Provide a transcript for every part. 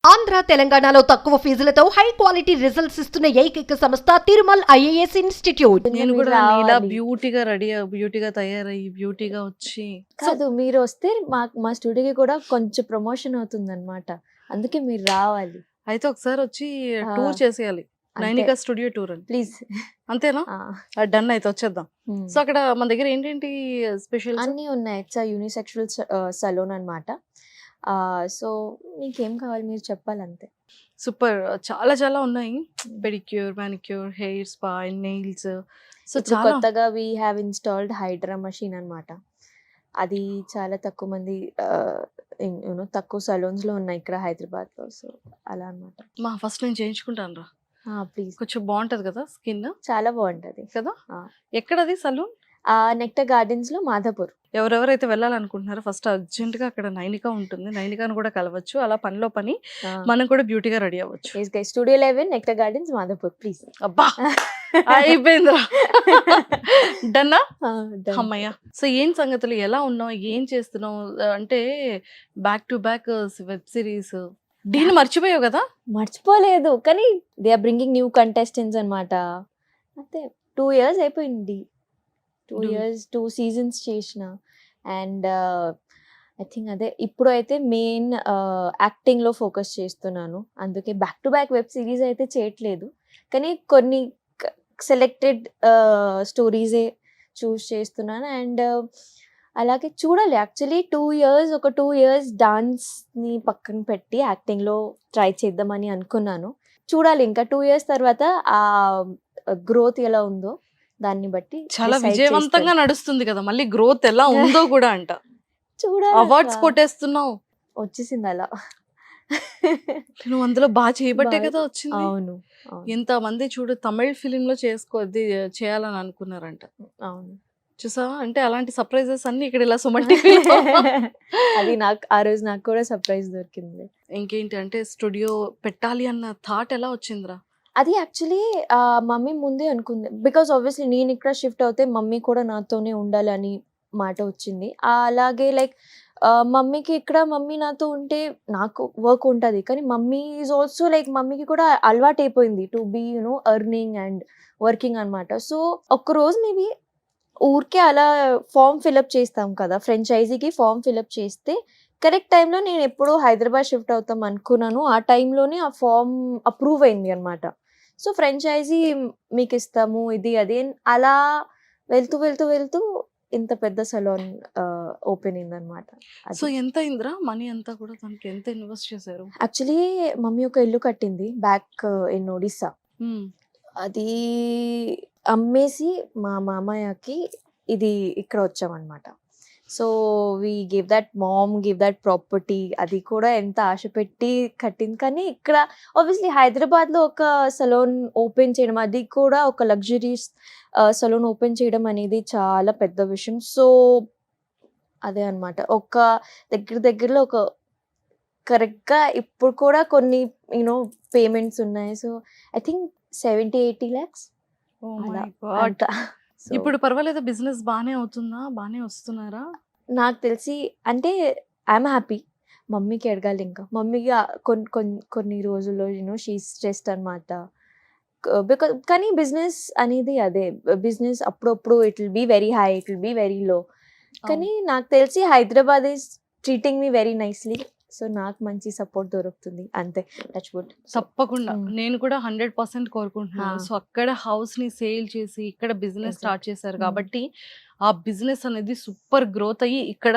ఆంధ్ర తెలంగాణలో తక్కువ ఫీజులతో high quality results ఇస్తున్న ఏకైక సంస్థ తిరుమల్ ఐఏఎస్ ఇన్స్టిట్యూట్. నేను మీరు కూడా నీలా రావాలి. బ్యూటీగా రెడీ బ్యూటీగా తయారయ్యి బ్యూటీగా వచ్చి కాదు మీరు వస్తే మా స్టూడియోకి కూడా కొంచెం ప్రమోషన్ అవుతుంది అనమాట. అందుకే మీరు రావాలి అయితే ఒకసారి వచ్చి ఆ, టూర్ చేసేయాలి. అంతే. నైనికా స్టూడియో టూర్ అని ప్లీజ్. అంతేనా? డన్ అయితే వచ్చేద్దాం. సో అక్కడ మన దగ్గర ఏంటేంటి స్పెషల్? అన్నీ ఉన్నాయి. ఇట్స్ యూనిసెక్షువల్ సలూన్ అనమాట. సో మీకేం కావాలి మీరు చెప్పాలంతే. సూపర్, చాలా చాలా ఉన్నాయి. Pedicure, manicure, hair spa, nails. So ఇప్పుడు చాలా కొత్తగా we have installed hydra machine అనమాట. అది చాలా తక్కువ మంది తక్కువ సలూన్స్ లో ఉన్నాయి ఇక్కడ హైదరాబాద్ లో. సో అలా అనమాట. మా ఫస్ట్ నేను చేయించుకుంటాను రా. ప్లీజ్. కొంచెం బాగుంటది కదా స్కిన్ చాలా బాగుంటది కదా. ఆ. ఎక్కడది సలూన్? నెక్టర్ గార్డెన్స్ లో మాధాపూర్. ఎవరెవరైతే వెళ్ళాలనుకుంటున్నారో ఫస్ట్ అర్జెంట్ గా అక్కడ నైనికా ఉంటుంది, నైనికాను కూడా కలవచ్చు. అలా పనిలో పని మనం కూడా బ్యూటీగా రెడీ అవ్వచ్చు. Studio 11 nectar gardens Madhapur please. అబ్బా అయిపోయిందిరా. డన్నా అమ్మయ్య. సో ఏం సంగతులు, ఎలా ఉన్నావు, ఏం చేస్తున్నావు? అంటే back to back web series deal మర్చిపోయావు కదా. మర్చిపోలేదు కానీ they are bringing new contestants అనమాట. అంతే 2 years అయిపోయింది. 2 years 2 seasons చేసిన. అండ్ ఐ థింక్ అదే ఇప్పుడు అయితే మెయిన్ యాక్టింగ్ లో ఫోకస్ చేస్తున్నాను. అందుకే back to back web series అయితే చేయట్లేదు. కానీ కొన్ని సెలెక్టెడ్ స్టోరీసే చూస్ చేస్తున్నాను. అండ్ అలాగే చూడాలి. యాక్చువల్లీ 2 years డాన్స్ని పక్కన పెట్టి యాక్టింగ్లో ట్రై చేద్దామని అనుకున్నాను. చూడాలి ఇంకా 2 years తర్వాత ఆ గ్రోత్ ఎలా ఉందో దాన్ని బట్టి చాలా decide విజయవంతంగా చేస్తాను. నడుస్తుంది కదా, మళ్ళీ గ్రోత్ ఎలా ఉందో కూడా అంట. చూడాలి. అవార్డ్స్ అక్క. కొట్టేస్తున్నావు. వచ్చేసింది అలా. నువ్వు అందులో బాగా చేయబట్టే బాగా- కదా వచ్చింది. అవును అవును ఎంత మంది చూడు తమిళ ఫిలిం లో చేయాలని అనుకున్నారంట. అవును. చూసావా, అంటే అలాంటి సర్ప్రైజెస్ అన్ని ఇక్కడ ఇలా సుమన్ టీవీలో. అది నాకు ఆ రోజు నాకు కూడా సర్ప్రైజ్ దొరికింది. ఇంకేంటి అంటే స్టూడియో పెట్టాలి అన్న థాట్ ఎలా వచ్చిందిరా? అది యాక్చువల్లీ మమ్మీ ముందే అనుకుంది. బికాస్ ఆబ్వియస్లీ నేను ఇక్కడ షిఫ్ట్ అవుతే మమ్మీ కూడా నాతోనే ఉండాలని మాట వచ్చింది. అలాగే లైక్ మమ్మీకి ఇక్కడ మమ్మీ నాతో ఉంటే నాకు వర్క్ ఉంటుంది. కానీ మమ్మీ ఈజ్ ఆల్సో లైక్ మమ్మీకి కూడా అలవాటు అయిపోయింది to be earning and working అనమాట. సో ఒక్కరోజు మేబీ ఊరికే అలా ఫామ్ ఫిలప్ చేస్తాం కదా, ఫ్రాంచైజీకి ఫామ్ ఫిలప్ చేస్తే కరెక్ట్ టైంలో నేను ఎప్పుడో హైదరాబాద్ షిఫ్ట్ అవుతాం అనుకున్నాను. ఆ టైంలోనే ఆ ఫామ్ అప్రూవ్ అయింది అనమాట. సో ఫ్రాంచైజీ మీకు ఇస్తాము ఇది అది అలా వెళ్తూ వెళ్తూ వెళ్తూ ఇంత పెద్ద సలూన్ ఓపెన్ అయింది అనమాట. సో ఎంత అయిందిరా మనీ అంతా కూడా? దానికి ఎంత ఇన్వెస్ట్ చేశారు? యాక్చువల్లీ మమ్మీ ఒక ఇల్లు కట్టింది బ్యాక్ ఇన్ ఒడిస్సా. అది అమ్మేసి మా మామయ్యకి ఇది ఇక్కడ వచ్చామన్నమాట. So we give that property. అది కూడా ఎంత ఆశ పెట్టి కట్టింది. కానీ ఇక్కడ ఆబ్వియస్లీ హైదరాబాద్లో ఒక సలూన్ ఓపెన్ చేయడం, అది కూడా ఒక లగ్జరీస్ సలూన్ ఓపెన్ చేయడం అనేది చాలా పెద్ద విషయం. సో అదే అనమాట. ఒక దగ్గరలో ఒక కరెక్ట్గా ఇప్పుడు కూడా కొన్ని పేమెంట్స్ ఉన్నాయి. So I think 70-80 lakhs Oh my అలా God. అంత. So, ఇప్పుడు పర్వాలేదు, బిజినెస్ బానే అవుతుందా, బానే వస్తున్నారా? నాకు తెలిసి అంటే ఐఎమ్ హ్యాపీ. మమ్మీకి అడగాలి ఇంకా. మమ్మీకి కొన్ని రోజుల్లో షీ స్ట్రెస్డ్ అనమాట. బికాస్ కానీ బిజినెస్ అనేది అదే బిజినెస్ అప్పుడప్పుడు it will be very high, it will be very low. కానీ నాకు తెలిసి Hyderabad is treating me very nicely. So నాకు మంచి సపోర్ట్ దొరుకుతుంది అంతే. Touch wood. తప్పకుండా Mm. నేను కూడా 100% కోరుకుంటున్నాను. Ah. సో అక్కడ హౌస్ ని సేల్ చేసి ఇక్కడ బిజినెస్ Exactly. స్టార్ట్ చేశారు Mm. కాబట్టి ఆ బిజినెస్ అనేది సూపర్ గ్రోత్ అయ్యి ఇక్కడ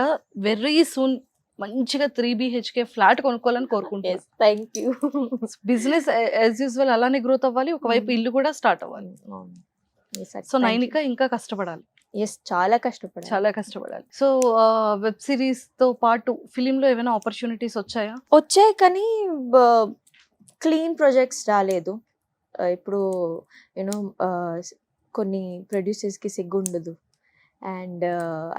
వెరీ సూన్ మంచిగా 3 BHK ఫ్లాట్ కొనుక్కోవాలని కోరుకుంటున్నాను. Thank you. Business as usual అలానే గ్రోత్ అవ్వాలి, ఒకవైపు Mm. ఇల్లు కూడా స్టార్ట్ అవ్వాలి. సో నైనిక ఇంకా కష్టపడాలి, ఎస్ చాలా కష్టపడాలి. చాలా కష్టపడాలి. సో వెబ్ సిరీస్ తో పాటు ఫిలిం లో ఏమైనా ఆపర్చునిటీస్ వచ్చాయా? వచ్చాయి కానీ క్లీన్ ప్రాజెక్ట్స్ రాలేదు. ఇప్పుడు యూనో కొన్ని ప్రొడ్యూసర్స్కి సిగ్గు ఉండదు. అండ్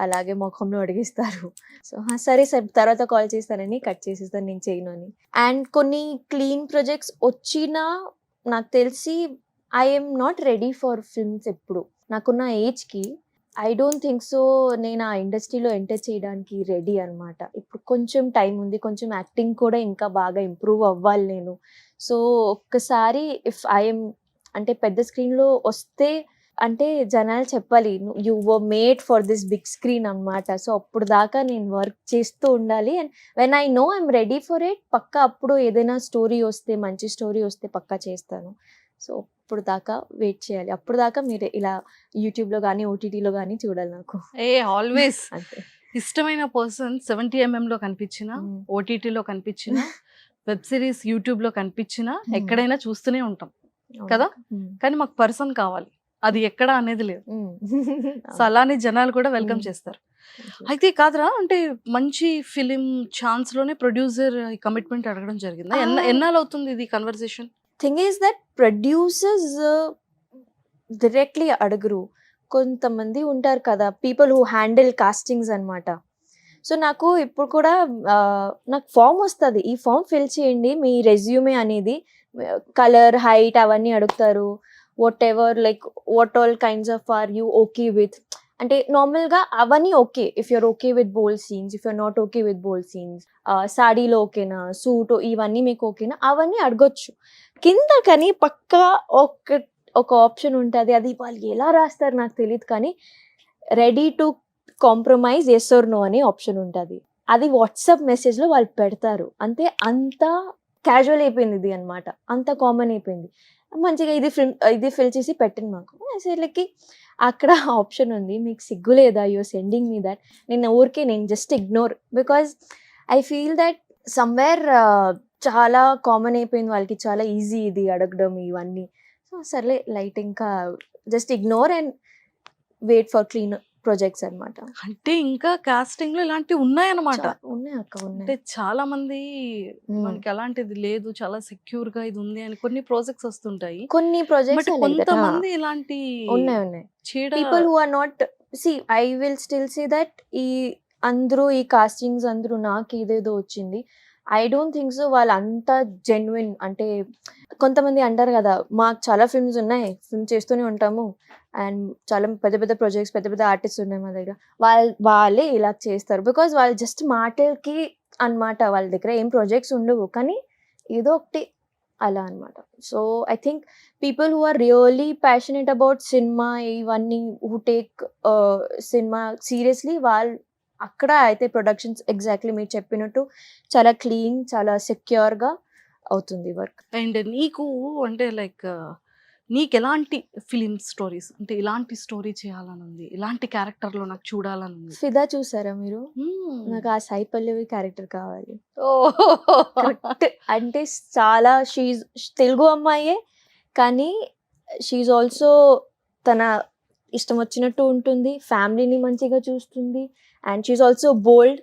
అలాగే ముఖంలో అడిగిస్తారు. సో సరే సార్ తర్వాత కాల్ చేస్తానని కట్ చేసేస్తాను, నేను చేయను అని. అండ్ కొన్ని క్లీన్ ప్రాజెక్ట్స్ వచ్చినా నాకు తెలిసి I'm not ready for films. ఎప్పుడు నాకున్న ఏజ్కి ఐ డోంట్ థింక్ సో. నేను ఆ ఇండస్ట్రీలో ఎంటర్ చేయడానికి రెడీ అనమాట. ఇప్పుడు కొంచెం టైం ఉంది. కొంచెం యాక్టింగ్ కూడా ఇంకా బాగా ఇంప్రూవ్ అవ్వాలి నేను. సో, ఒక్కసారి ఇఫ్ ఐఎమ్ అంటే పెద్ద స్క్రీన్‌లో వస్తే అంటే జనాలు చెప్పాలి. You were made for this big screen అనమాట. సో, అప్పుడు దాకా నేను వర్క్ చేస్తూ ఉండాలి. And when I know I'm ready for it పక్కా అప్పుడు ఏదైనా స్టోరీ వస్తే, మంచి స్టోరీ వస్తే పక్కా చేస్తాను. సో, అప్పుడు దాకా వెయిట్ చేయాలి. అప్పుడు దాకా మీరు ఇలా యూట్యూబ్‌లో గానీ, ఓటీటీలో గానీ చూడాలి నాకు. ఆల్వేస్ అంతే. ఇష్టమైన పర్సన్ 70 ఎంఎంలో కనిపించినా, హ్మ్. ఓటీటీలో కనిపించినా, వెబ్ సిరీస్ యూట్యూబ్లో కనిపించినా ఎక్కడైనా చూస్తూనే ఉంటాం అవును. కదా. హ్మ్. కానీ మాకు పర్సన్ కావాలి, అది ఎక్కడ అనేది లేదు. హ్మ్. సో అలానే జనాలు కూడా వెల్కమ్ Hmm. చేస్తారు. అయితే కాదురా, అంటే మంచి ఫిలిం ఛాన్స్ లోనే ప్రొడ్యూసర్ కమిట్మెంట్ అడగడం జరిగిందా? ఎన్నాళ్ళు అవుతుంది ఇది conversation? Thing is that producers directly అడగరు. కొంతమంది ఉంటారు కదా పీపుల్ హూ హ్యాండిల్ కాస్టింగ్స్ అనమాట. సో నాకు ఇప్పుడు కూడా నాకు ఫామ్ వస్తుంది, ఈ ఫామ్ ఫిల్ చేయండి మీ రెజ్యూమే అనేది, కలర్ హైట్ అవన్నీ అడుగుతారు. Whatever like what all kinds of are you okay with అంటే నార్మల్గా అవన్నీ okay. If you're okay with bold scenes, if you're not okay with bold scenes, సాడీలో ఓకేనా, సూట్ ఇవన్నీ మీకు ఓకేనా, అవన్నీ అడగొచ్చు. కింద కానీ పక్కా ఒక ఆప్షన్ ఉంటుంది. అది వాళ్ళు ఎలా రాస్తారు నాకు తెలియదు, కానీ ready to compromise yes or no అనే ఆప్షన్ ఉంటుంది. అది వాట్సాప్ మెసేజ్లో వాళ్ళు పెడతారు. అంతే, అంత క్యాజువల్ అయిపోయింది ఇది అనమాట, అంత కామన్ అయిపోయింది. మంచిగా ఇది ఫిల్ చేసి పెట్టండి మాకు అసలుకి. అక్కడ ఆప్షన్ ఉంది, మీకు సిగ్గు లేదా, యూఆర్ సెండింగ్ మీ దట్. నేను just ignore, because I feel that somewhere చాలా కామన్ అయిపోయింది వాళ్ళకి, చాలా ఈజీ ఇది అడగడం ఇవన్నీ. సో సర్లే లైట్, ఇంకా just ignore and wait for clean projects అనమాట. అంటే ఇంకా కాస్టింగ్ లో ఇలాంటివి ఉన్నాయన్నమాట. ఉన్నాయి అక్క, అంటే ఉన్నాయి. చాలా మంది మనకి అలాంటిది లేదు, చాలా సెక్యూర్ గా ఇది ఉంది అని కొన్ని ప్రాజెక్ట్స్ వస్తుంటాయి. కొన్ని బట్ ప్రాజెక్ట్స్ కొంతమంది ఇలాంటి ఉన్నాయి. చీడ people who are not, I will still say that ఈ కాస్టింగ్స్ అందరూ నాకు ఇదేదో వచ్చింది, ఐ డోంట్ థింక్ సో వాళ్ళు అంత జెన్యున్. అంటే కొంతమంది అంటారు కదా, మాకు చాలా ఫిల్మ్స్ ఉన్నాయి, ఫిల్మ్ చేస్తూనే ఉంటాము అండ్ చాలా పెద్ద పెద్ద ప్రాజెక్ట్స్, పెద్ద పెద్ద ఆర్టిస్ట్ ఉన్నాయి మా దగ్గర, వాళ్ళే ఇలా చేస్తారు. బికాజ్ వాళ్ళు జస్ట్ మాటలకి అన్నమాట, వాళ్ళ దగ్గర ఏం ప్రాజెక్ట్స్ ఉండవు, కానీ ఏదో ఒకటి అలా అనమాట. So I think people who are really passionate about cinema ఇవన్నీ, హూ టేక్ సినిమా సీరియస్లీ, వాళ్ళు అక్కడ అయితే ప్రొడక్షన్స్ ఎగ్జాక్ట్లీ మీరు చెప్పినట్టు చాలా క్లీన్, చాలా సెక్యూర్గా అవుతుంది వర్క్. అండ్ నీకు అంటే లైక్ నీకు ఎలాంటి ఫిలిం స్టోరీస్, అంటే ఇలాంటి స్టోరీ చేయాలని ఉంది, ఇలాంటి క్యారెక్టర్ లో నాకు చూడాలని ఉంది? ఫిదా చూసారా మీరు? నాకు ఆ సాయి పల్లవి క్యారెక్టర్ కావాలి. కరెక్ట్. అంటే చాలా తెలుగు అమ్మాయే, కానీ షీఈ్ ఆల్సో తన ఇష్టం వచ్చినట్టు ఉంటుంది, ఫ్యామిలీని మంచిగా చూస్తుంది, అండ్ షీఈ్ ఆల్సో బోల్డ్.